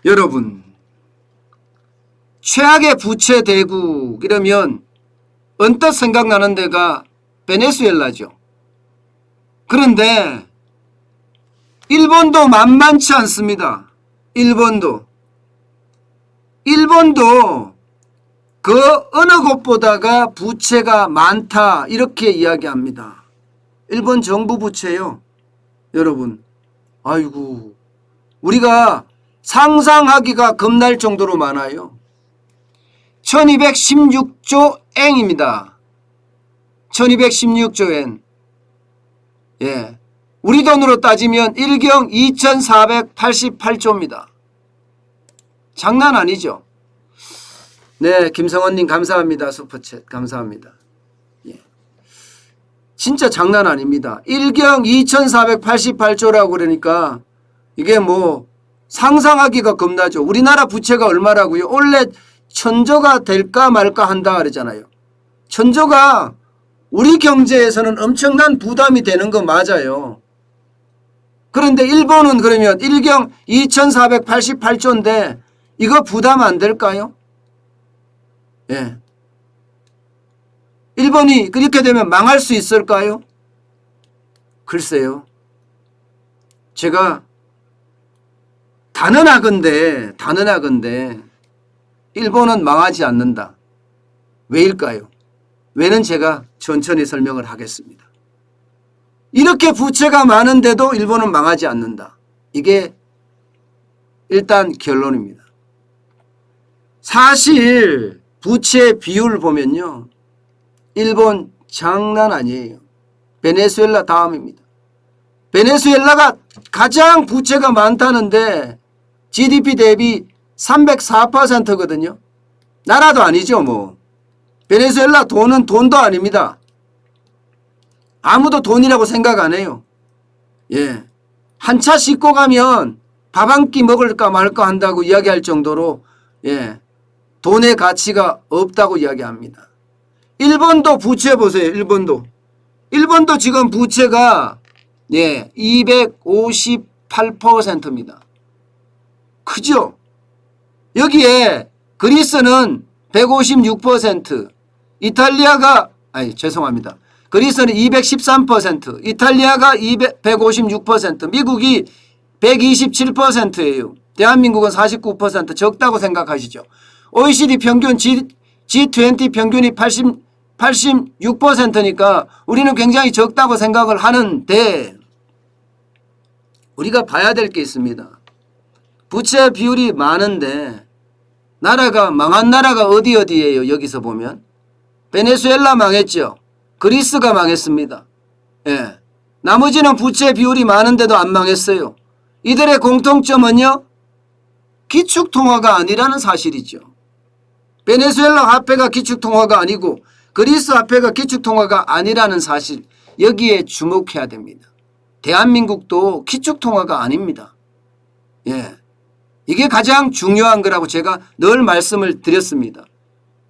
여러분, 최악의 부채 대국 이러면 언뜻 생각나는 데가 베네수엘라죠. 그런데 일본도 만만치 않습니다. 일본도 그 어느 곳보다가 부채가 많다 이렇게 이야기합니다. 일본 정부 부채요. 여러분, 아이고, 우리가 상상하기가 겁날 정도로 많아요. 1216조 엔입니다. 1216조 엔. 예. 우리 돈으로 따지면 1경 2488조입니다. 장난 아니죠. 네, 김성원님 감사합니다. 슈퍼챗 감사합니다. 예. 진짜 장난 아닙니다. 1경 2488조라고 그러니까 이게 뭐 상상하기가 겁나죠. 우리나라 부채가 얼마라고요? 원래 1000조가 될까 말까 한다 그러잖아요. 1000조가 우리 경제에서는 엄청난 부담이 되는 거 맞아요. 그런데 일본은 그러면 1경 2488조인데 이거 부담 안 될까요? 예. 일본이 그렇게 되면 망할 수 있을까요? 글쎄요. 제가 단언하건대 일본은 망하지 않는다. 왜일까요? 왜는 제가 천천히 설명을 하겠습니다. 이렇게 부채가 많은데도 일본은 망하지 않는다. 이게 일단 결론입니다. 사실 부채 비율 보면요. 일본 장난 아니에요. 베네수엘라 다음입니다. 베네수엘라가 가장 부채가 많다는데 GDP 대비 304%거든요. 나라도 아니죠 뭐. 베네수엘라 돈은 돈도 아닙니다. 아무도 돈이라고 생각 안 해요. 예. 한 차 싣고 가면 밥 한 끼 먹을까 말까 한다고 이야기할 정도로 예. 돈의 가치가 없다고 이야기합니다. 일본도 부채 보세요. 일본도 지금 부채가 예, 258%입니다. 크죠? 여기에 그리스는 156%, 이탈리아가 죄송합니다. 그리스는 213%, 이탈리아가 156%, 미국이 127%예요. 대한민국은 49%. 적다고 생각하시죠. OECD 평균 G20 평균이 86%니까 우리는 굉장히 적다고 생각을 하는데 우리가 봐야 될 게 있습니다. 부채 비율이 많은데 나라가 망한 나라가 어디예요? 여기서 보면 베네수엘라 망했죠. 그리스가 망했습니다. 예. 나머지는 부채 비율이 많은데도 안 망했어요. 이들의 공통점은요. 기축통화가 아니라는 사실이죠. 베네수엘라 화폐가 기축통화가 아니고 그리스 화폐가 기축통화가 아니라는 사실, 여기에 주목해야 됩니다. 대한민국도 기축통화가 아닙니다. 예. 이게 가장 중요한 거라고 제가 늘 말씀을 드렸습니다.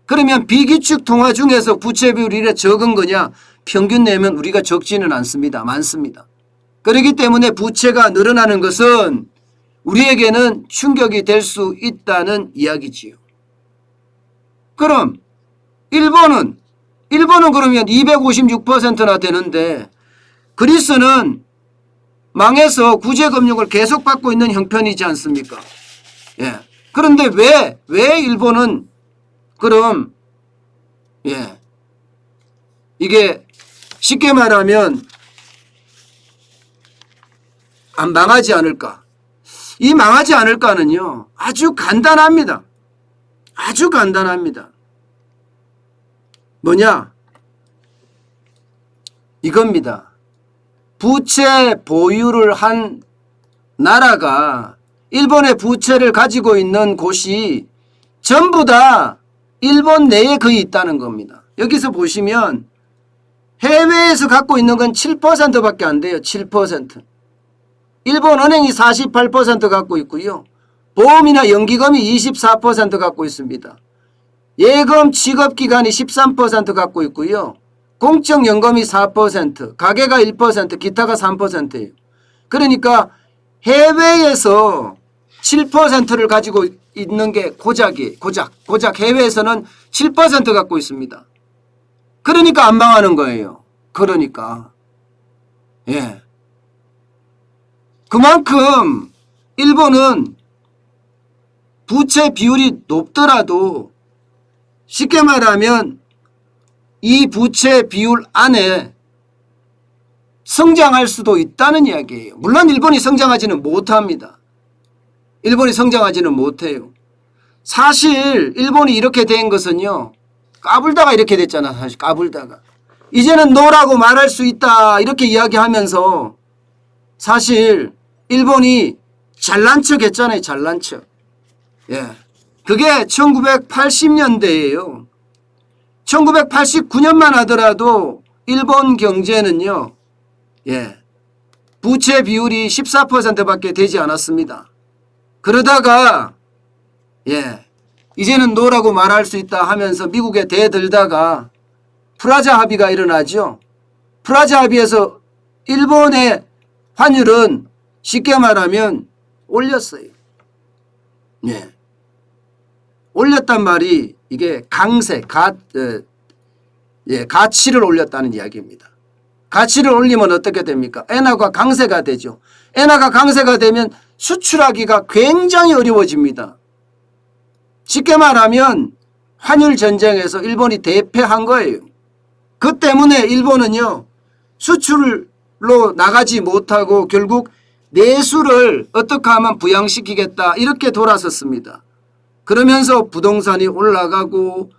그러면 비기축통화 중에서 부채 비율이 이래 적은 거냐? 평균 내면 우리가 적지는 않습니다. 많습니다. 그렇기 때문에 부채가 늘어나는 것은 우리에게는 충격이 될 수 있다는 이야기지요. 그럼 일본은 그러면 256%나 되는데 그리스는 망해서 구제금융을 계속 받고 있는 형편이지 않습니까? 예. 그런데 왜 일본은 그럼 예. 이게 쉽게 말하면 안 망하지 않을까? 이 망하지 않을까는요. 아주 간단합니다. 아주 간단합니다. 뭐냐? 이겁니다. 부채 보유를 한 나라가 일본의 부채를 가지고 있는 곳이 전부 다 일본 내에 거의 있다는 겁니다. 여기서 보시면 해외에서 갖고 있는 건 7%밖에 안 돼요. 7%. 일본 은행이 48% 갖고 있고요. 보험이나 연기금이 24% 갖고 있습니다. 예금 취급기관이 13% 갖고 있고요. 공적연금이 4%, 가계가 1%, 기타가 3%예요. 그러니까 해외에서 7%를 가지고 있는 게 고작 해외에서는 7% 갖고 있습니다. 그러니까 안 망하는 거예요. 그러니까 예, 그만큼 일본은 부채 비율이 높더라도 쉽게 말하면 이 부채 비율 안에 성장할 수도 있다는 이야기예요. 물론 일본이 성장하지는 못합니다. 일본이 성장하지는 못해요. 사실 일본이 이렇게 된 것은요, 까불다가 이렇게 됐잖아. 사실 까불다가 이제는 노라고 말할 수 있다 이렇게 이야기하면서 사실 일본이 잘난 척 했잖아요. 잘난 척. 예, 그게 1980년대예요. 1989년만 하더라도 일본 경제는요, 예, 부채 비율이 14%밖에 되지 않았습니다. 그러다가 예, 이제는 노라고 말할 수 있다 하면서 미국에 대들다가 프라자 합의가 일어나죠. 프라자 합의에서 일본의 환율은 쉽게 말하면 올렸어요. 예, 올렸단 말이 이게 가치를 올렸다는 이야기입니다. 가치를 올리면 어떻게 됩니까? 엔화가 강세가 되죠. 엔화가 강세가 되면 수출하기가 굉장히 어려워집니다. 쉽게 말하면 환율 전쟁에서 일본이 대패한 거예요. 그 때문에 일본은요, 수출로 나가지 못하고 결국 내수를 어떻게 하면 부양시키겠다 이렇게 돌아섰습니다. 그러면서 부동산이 올라가고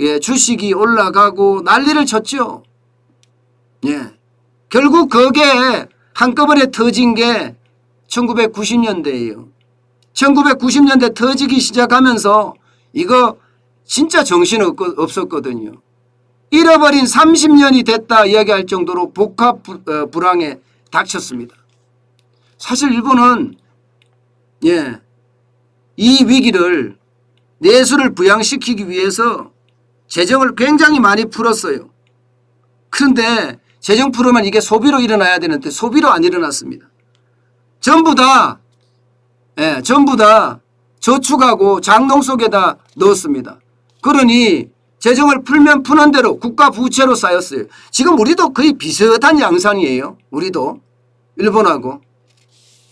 예, 주식이 올라가고 난리를 쳤죠. 예, 결국 그게 한꺼번에 터진 게 1990년대예요. 1990년대 터지기 시작하면서 이거 진짜 정신 없었거든요. 잃어버린 30년이 됐다 이야기할 정도로 복합 불황에 닥쳤습니다. 사실 일본은 예, 이 위기를 내수를 부양시키기 위해서 재정을 굉장히 많이 풀었어요. 그런데 재정 풀으면 이게 소비로 일어나야 되는데 소비로 안 일어났습니다. 전부 다 저축하고 장롱 속에다 넣었습니다. 그러니 재정을 풀면 푸는 대로 국가 부채로 쌓였어요. 지금 우리도 거의 비슷한 양상이에요. 우리도 일본하고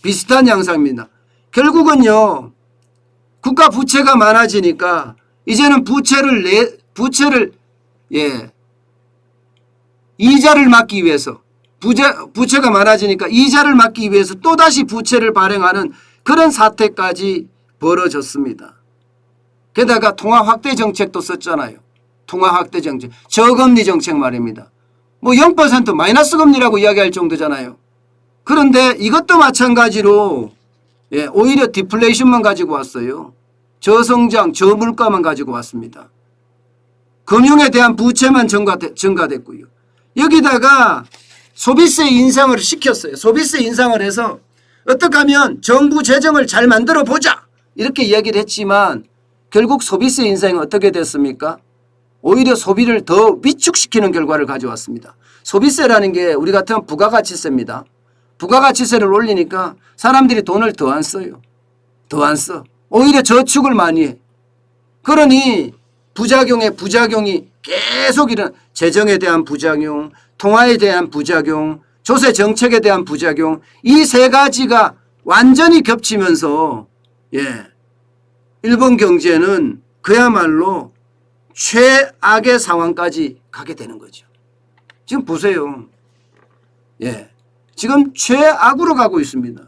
비슷한 양상입니다. 결국은요, 국가 부채가 많아지니까 이제는 부채를 예, 이자를 막기 위해서 부채가 많아지니까 이자를 막기 위해서 또다시 부채를 발행하는 그런 사태까지 벌어졌습니다. 게다가 통화 확대 정책도 썼잖아요. 통화 확대 정책, 저금리 정책 말입니다. 뭐 0% 마이너스 금리라고 이야기할 정도잖아요. 그런데 이것도 마찬가지로 예, 오히려 디플레이션만 가지고 왔어요. 저성장, 저물가만 가지고 왔습니다. 금융에 대한 부채만 증가됐고요. 여기다가 소비세 인상을 시켰어요. 소비세 인상을 해서 어떻게 하면 정부 재정을 잘 만들어 보자 이렇게 이야기를 했지만 결국 소비세 인상이 어떻게 됐습니까? 오히려 소비를 더 위축시키는 결과를 가져왔습니다. 소비세라는 게 우리 같으면 부가가치세입니다. 부가가치세를 올리니까 사람들이 돈을 더 안 써요. 더 안 써. 오히려 저축을 많이 해. 그러니 부작용이 계속 일어나. 재정에 대한 부작용, 통화에 대한 부작용, 조세 정책에 대한 부작용, 이 세 가지가 완전히 겹치면서 예, 일본 경제는 그야말로 최악의 상황까지 가게 되는 거죠. 지금 보세요. 예, 지금 최악으로 가고 있습니다.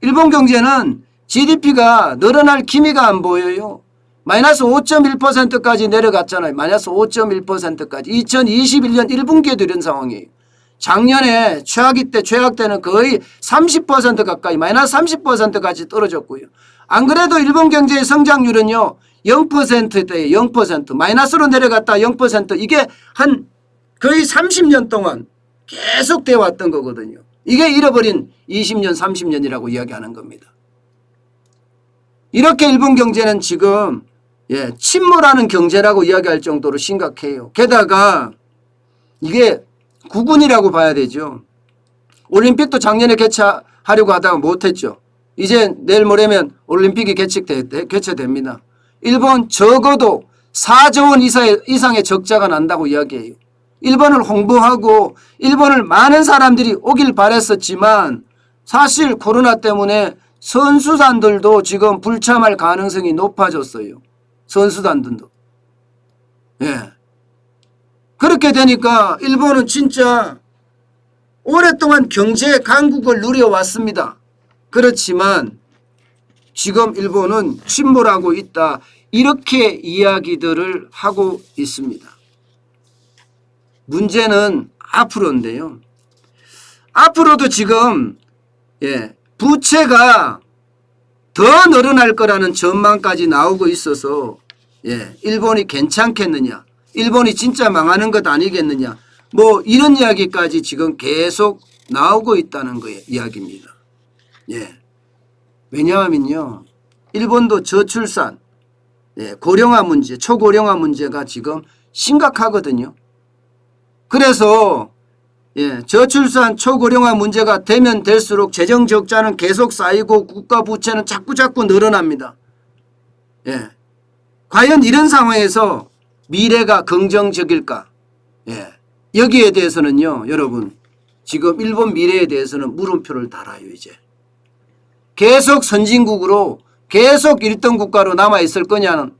일본 경제는 GDP가 늘어날 기미가 안 보여요. 마이너스 5.1%까지 내려갔잖아요. 마이너스 5.1%까지. 2021년 1분기에도 이런 상황이에요. 작년에 최악기 때 최악 때는 거의 30% 가까이 마이너스 30%까지 떨어졌고요. 안 그래도 일본 경제의 성장률은요 0%대에 0% 마이너스로 내려갔다 0% 이게 한 거의 30년 동안 계속 되어 왔던 거거든요. 이게 잃어버린 20년 30년이라고 이야기하는 겁니다. 이렇게 일본 경제는 지금 예, 침몰하는 경제라고 이야기할 정도로 심각해요. 게다가 이게 국운이라고 봐야 되죠. 올림픽도 작년에 개최하려고 하다가 못했죠. 이제 내일 모레면 올림픽이 개최됩니다. 일본 적어도 4조 원 이상의 적자가 난다고 이야기해요. 일본을 홍보하고 일본을 많은 사람들이 오길 바랬었지만 사실 코로나 때문에 선수단들도 지금 불참할 가능성이 높아졌어요. 선수단들도. 예. 그렇게 되니까 일본은 진짜 오랫동안 경제 강국을 누려왔습니다. 그렇지만 지금 일본은 침몰하고 있다. 이렇게 이야기들을 하고 있습니다. 문제는 앞으로인데요. 앞으로도 지금 부채가 더 늘어날 거라는 전망까지 나오고 있어서 일본이 괜찮겠느냐, 일본이 진짜 망하는 것 아니겠느냐, 뭐 이런 이야기까지 지금 계속 나오고 있다는 거예요. 이야기입니다. 왜냐하면요, 일본도 저출산, 고령화 문제, 초고령화 문제가 지금 심각하거든요. 그래서 저출산 초고령화 문제가 되면 될수록 재정 적자는 계속 쌓이고 국가 부채는 자꾸 늘어납니다. 과연 이런 상황에서 미래가 긍정적일까? 여기에 대해서는요, 여러분, 지금 일본 미래에 대해서는 물음표를 달아요. 이제 계속 선진국으로 계속 1등 국가로 남아있을 거냐는,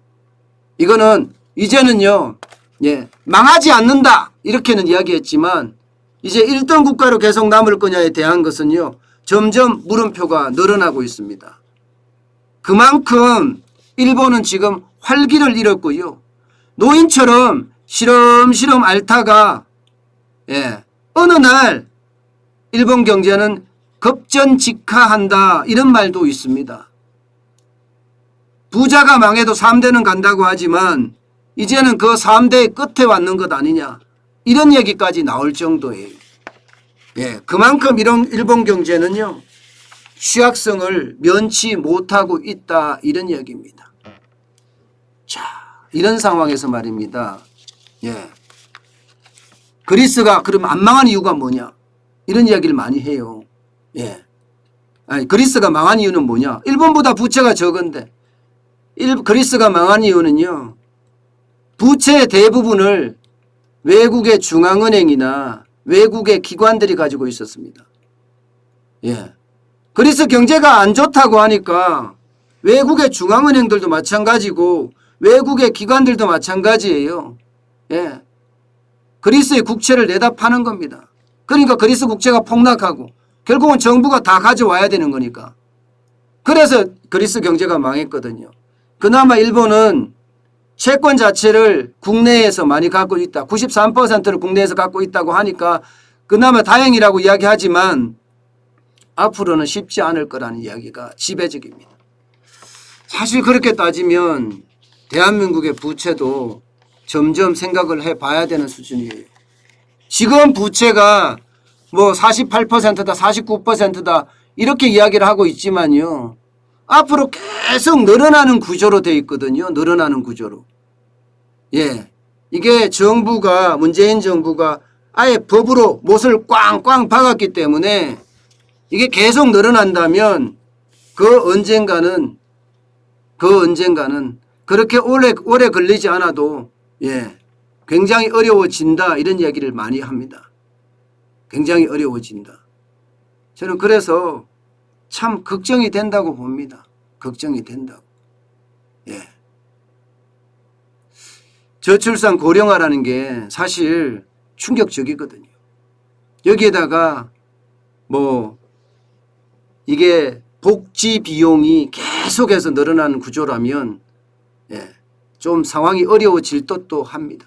이거는 이제는요 망하지 않는다 이렇게는 이야기했지만 이제 1등 국가로 계속 남을 거냐에 대한 것은요 점점 물음표가 늘어나고 있습니다. 그만큼 일본은 지금 활기를 잃었고요. 노인처럼 시름시름 앓다가 어느 날 일본 경제는 급전직하한다 이런 말도 있습니다. 부자가 망해도 3대는 간다고 하지만 이제는 그 3대의 끝에 왔는 것 아니냐 이런 얘기까지 나올 정도예요. 그만큼 이런 일본 경제는요 취약성을 면치 못하고 있다 이런 얘기입니다. 자, 이런 상황에서 말입니다. 그리스가 그럼 안 망한 이유가 뭐냐 이런 이야기를 많이 해요. 아니, 그리스가 망한 이유는 뭐냐, 일본보다 부채가 적은데 그리스가 망한 이유는요 부채의 대부분을 외국의 중앙은행이나 외국의 기관들이 가지고 있었습니다. 그리스 경제가 안 좋다고 하니까 외국의 중앙은행들도 마찬가지고 외국의 기관들도 마찬가지예요. 그리스의 국채를 내다 파는 겁니다. 그러니까 그리스 국채가 폭락하고 결국은 정부가 다 가져와야 되는 거니까. 그래서 그리스 경제가 망했거든요. 그나마 일본은 채권 자체를 국내에서 많이 갖고 있다. 93%를 국내에서 갖고 있다고 하니까 그나마 다행이라고 이야기하지만 앞으로는 쉽지 않을 거라는 이야기가 지배적입니다. 사실 그렇게 따지면 대한민국의 부채도 점점 생각을 해봐야 되는 수준이에요. 지금 부채가 뭐 48%다 49%다 이렇게 이야기를 하고 있지만요. 앞으로 계속 늘어나는 구조로 되어 있거든요. 늘어나는 구조로. 이게 정부가 문재인 정부가 아예 법으로 못을 꽝꽝 박았기 때문에 이게 계속 늘어난다면 그 언젠가는 그렇게 오래 걸리지 않아도 굉장히 어려워진다 이런 이야기를 많이 합니다. 굉장히 어려워진다. 저는 그래서 참 걱정이 된다고 봅니다. 걱정이 된다고. 저출산 고령화라는 게 사실 충격적이거든요. 여기에다가 뭐 이게 복지 비용이 계속해서 늘어나는 구조라면 좀 상황이 어려워질 듯도 합니다.